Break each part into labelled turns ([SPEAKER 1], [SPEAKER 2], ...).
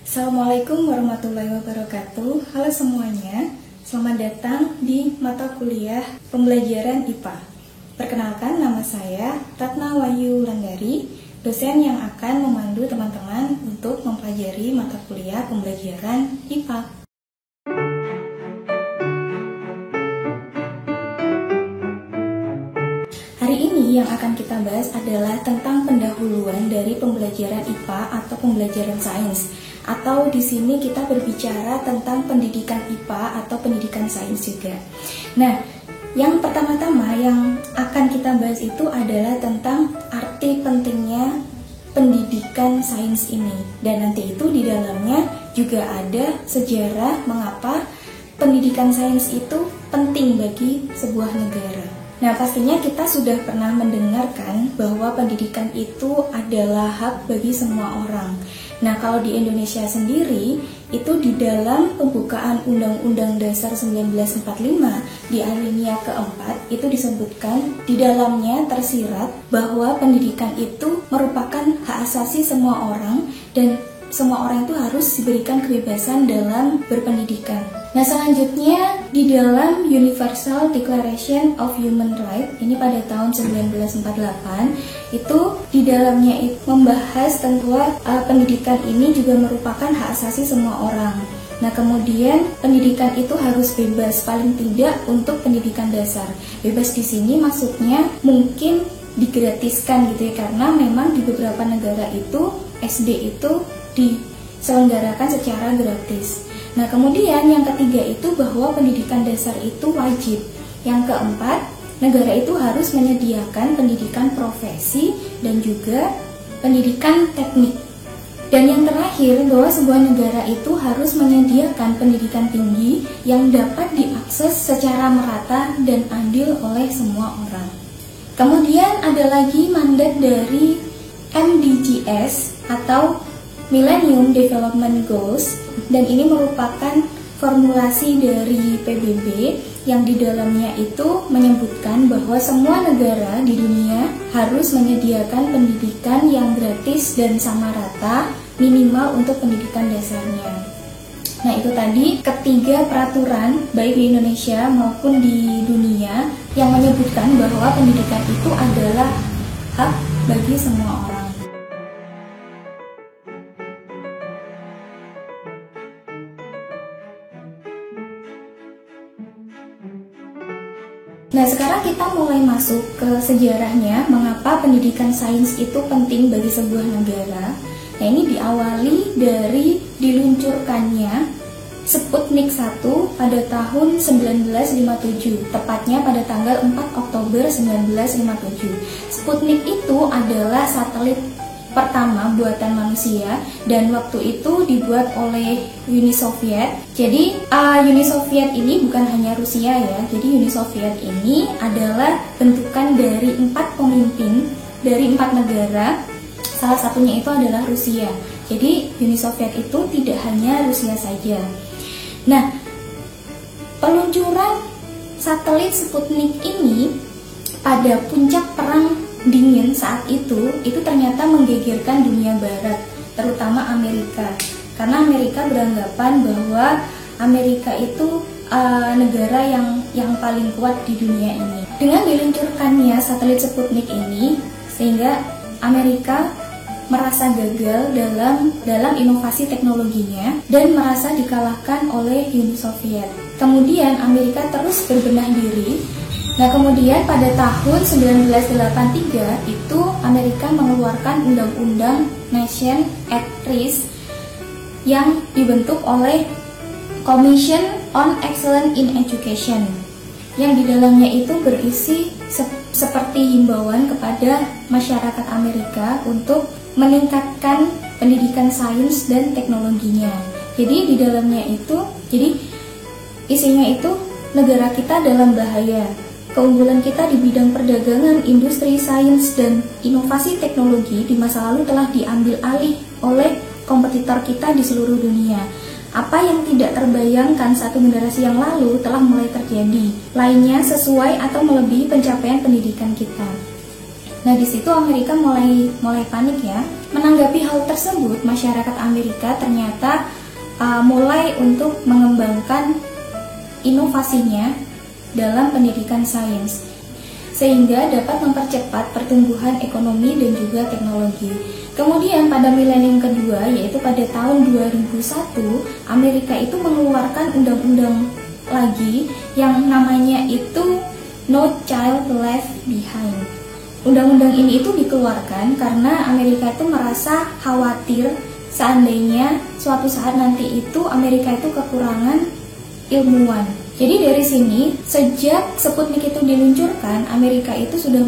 [SPEAKER 1] Assalamualaikum warahmatullahi wabarakatuh. Halo semuanya, selamat datang di mata kuliah pembelajaran IPA. Perkenalkan, nama saya Ratna Wahyu Landari, dosen yang akan memandu teman-teman untuk mempelajari mata kuliah pembelajaran IPA. Hari ini yang akan kita bahas adalah tentang pendahuluan dari pembelajaran IPA atau pembelajaran sains. Atau di sini kita berbicara tentang pendidikan IPA atau pendidikan sains juga. Nah, yang pertama-tama yang akan kita bahas itu adalah tentang arti pentingnya pendidikan sains ini. Dan nanti itu di dalamnya juga ada sejarah mengapa pendidikan sains itu penting bagi sebuah negara. Nah, pastinya kita sudah pernah mendengarkan bahwa pendidikan itu adalah hak bagi semua orang. Nah, kalau di Indonesia sendiri, itu di dalam pembukaan Undang-Undang Dasar 1945 di alinea keempat, itu disebutkan di dalamnya tersirat bahwa pendidikan itu merupakan hak asasi semua orang dan semua orang itu harus diberikan kebebasan dalam berpendidikan. Nah, selanjutnya di dalam Universal Declaration of Human Rights ini pada tahun 1948 itu di dalamnya itu membahas tentang pendidikan ini juga merupakan hak asasi semua orang. Nah, kemudian pendidikan itu harus bebas, paling tidak untuk pendidikan dasar. Bebas di sini maksudnya mungkin digratiskan gitu ya, karena memang di beberapa negara itu SD itu diselenggarakan secara gratis. Nah, kemudian yang ketiga itu bahwa pendidikan dasar itu wajib. Yang keempat, negara itu harus menyediakan pendidikan profesi dan juga pendidikan teknik. Dan yang terakhir, bahwa sebuah negara itu harus menyediakan pendidikan tinggi yang dapat diakses secara merata dan adil oleh semua orang. Kemudian ada lagi mandat dari MDGs atau Millennium Development Goals, dan ini merupakan formulasi dari PBB yang di dalamnya itu menyebutkan bahwa semua negara di dunia harus menyediakan pendidikan yang gratis dan sama rata minimal untuk pendidikan dasarnya. Nah, itu tadi ketiga peraturan baik di Indonesia maupun di dunia yang menyebutkan bahwa pendidikan itu adalah hak bagi semua orang. Nah, sekarang kita mulai masuk ke sejarahnya mengapa pendidikan sains itu penting bagi sebuah negara. Nah, ini diawali dari diluncurkannya Sputnik 1 pada tahun 1957, tepatnya pada tanggal 4 Oktober 1957. Sputnik itu adalah satelit pertama buatan manusia dan waktu itu dibuat oleh Uni Soviet. Jadi Uni Soviet ini bukan hanya Rusia ya. Jadi Uni Soviet ini adalah bentukan dari 4 pemimpin dari 4 negara. Salah satunya itu adalah Rusia. Jadi Uni Soviet itu tidak hanya Rusia saja. Nah, peluncuran satelit Sputnik ini pada puncak perang dingin saat itu ternyata menggegerkan dunia barat, terutama Amerika. Karena Amerika beranggapan bahwa Amerika itu negara yang paling kuat di dunia ini. Dengan diluncurkannya satelit Sputnik ini, sehingga Amerika merasa gagal dalam inovasi teknologinya dan merasa dikalahkan oleh Uni Soviet. Kemudian Amerika terus berbenah diri. Nah, kemudian pada tahun 1983 itu Amerika mengeluarkan Undang-Undang Nation at Risk yang dibentuk oleh Commission on Excellence in Education, yang di dalamnya itu berisi seperti himbauan kepada masyarakat Amerika untuk meningkatkan pendidikan sains dan teknologinya. Jadi di dalamnya itu, isinya itu negara kita dalam bahaya. Keunggulan kita di bidang perdagangan, industri, sains, dan inovasi teknologi di masa lalu telah diambil alih oleh kompetitor kita di seluruh dunia. Apa yang tidak terbayangkan satu generasi yang lalu telah mulai terjadi. Lainnya sesuai atau melebihi pencapaian pendidikan kita. Nah, di situ Amerika mulai panik ya. menanggapi hal tersebut, masyarakat Amerika ternyata mulai untuk mengembangkan inovasinya dalam pendidikan sains, sehingga dapat mempercepat pertumbuhan ekonomi dan juga teknologi. Kemudian pada milenium kedua, yaitu pada tahun 2001, Amerika itu mengeluarkan undang-undang lagi yang namanya itu No Child Left Behind. Undang-undang ini itu dikeluarkan karena Amerika itu merasa khawatir seandainya suatu saat nanti itu Amerika itu kekurangan ilmuwan. Jadi dari sini, sejak Sputnik itu diluncurkan, Amerika itu sudah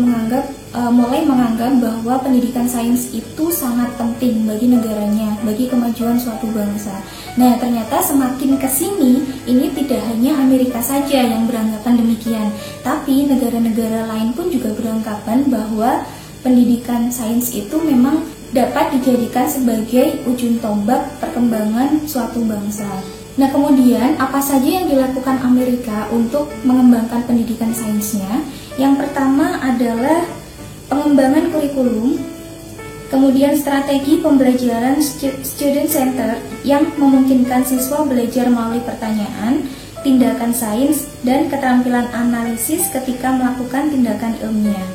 [SPEAKER 1] mulai menganggap bahwa pendidikan sains itu sangat penting bagi negaranya, bagi kemajuan suatu bangsa. Nah, ternyata semakin kesini, ini tidak hanya Amerika saja yang beranggapan demikian, tapi negara-negara lain pun juga beranggapan bahwa pendidikan sains itu memang dapat dijadikan sebagai ujung tombak perkembangan suatu bangsa. Nah, kemudian apa saja yang dilakukan Amerika untuk mengembangkan pendidikan sainsnya? Yang pertama adalah pengembangan kurikulum, kemudian strategi pembelajaran student center yang memungkinkan siswa belajar melalui pertanyaan, tindakan sains, dan keterampilan analisis ketika melakukan tindakan ilmiah.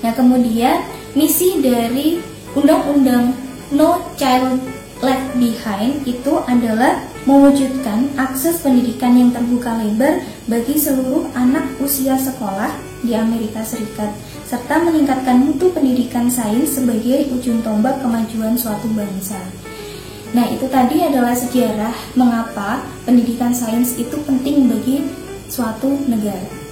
[SPEAKER 1] Nah, kemudian misi dari Undang-Undang No Child Left Behind itu adalah mewujudkan akses pendidikan yang terbuka lebar bagi seluruh anak usia sekolah di Amerika Serikat, serta meningkatkan mutu pendidikan sains sebagai ujung tombak kemajuan suatu bangsa. Nah, itu tadi adalah sejarah mengapa pendidikan sains itu penting bagi suatu negara.